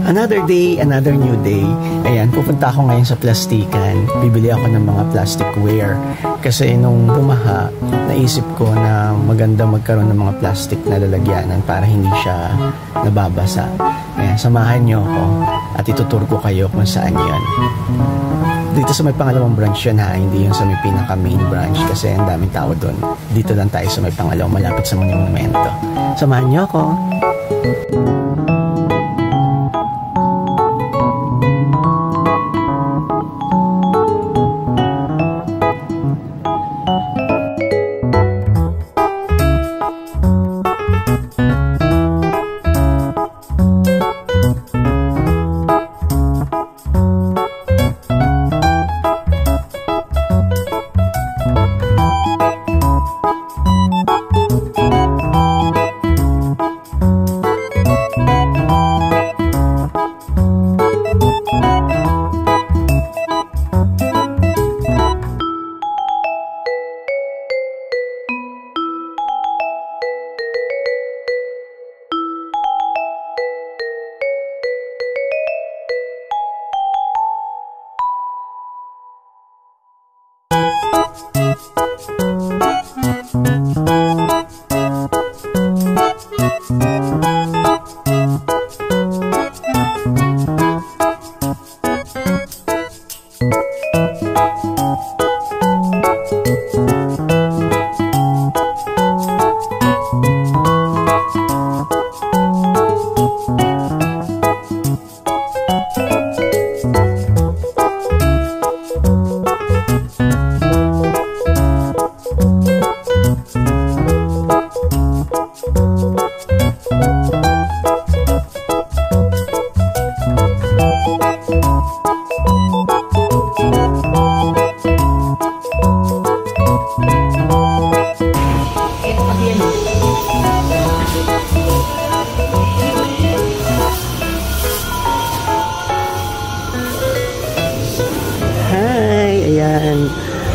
Another day, another new day. Ayan, pupunta ako ngayon sa plastikan. Bibili ako ng mga plasticware. Kasi nung bumaha, naisip ko na maganda magkaroon ng mga plastic na lalagyanan para hindi siya nababasa. Ayan, samahan nyo ako at ituturo ko kayo kung saan yan. Dito sa may pangalawang branch yan ha, hindi yung sa may pinaka main branch kasi ang daming tao doon. Dito lang tayo sa may pangalawang malapit sa monumento. Samahan nyo ako.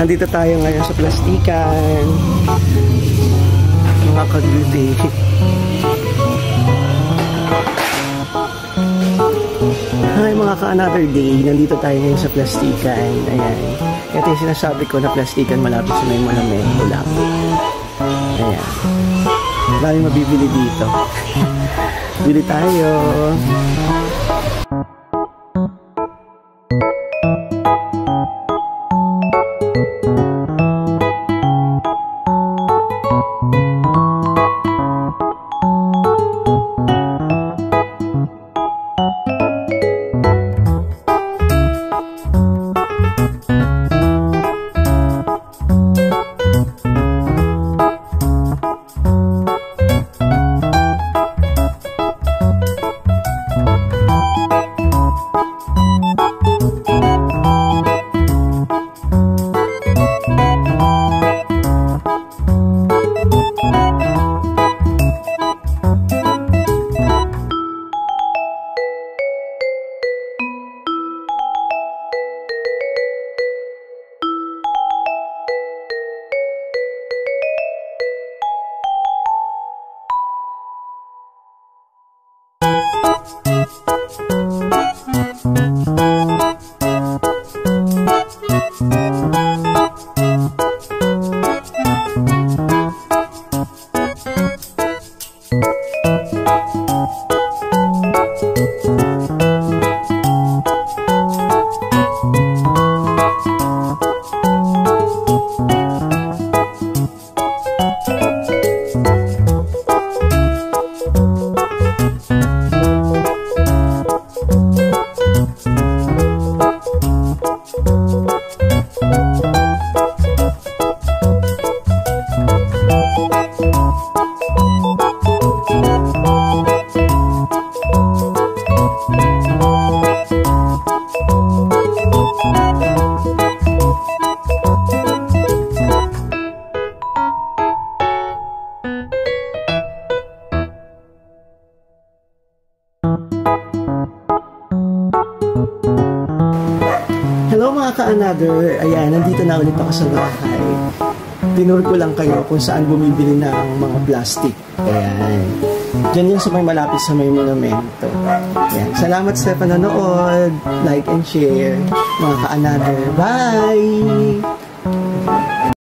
Nandito tayo ngayon sa plastikan, mga kagude. Hi mga ka-another day, nandito tayo ngayon sa plastikan. Ayan, ito yung sinasabi ko na plastikan malapit sa may monumento lang. Ayan, maraming mabibili dito. Bili tayo. ka-another, ayan, nandito na ulit ako sa bahay. Tinur ko lang kayo kung saan bumibili ng mga plastic. Ayan. Diyan yan sa may malapit sa may monumento. Yan. Salamat sa panonood. Like and share. Mga ka-another. Bye!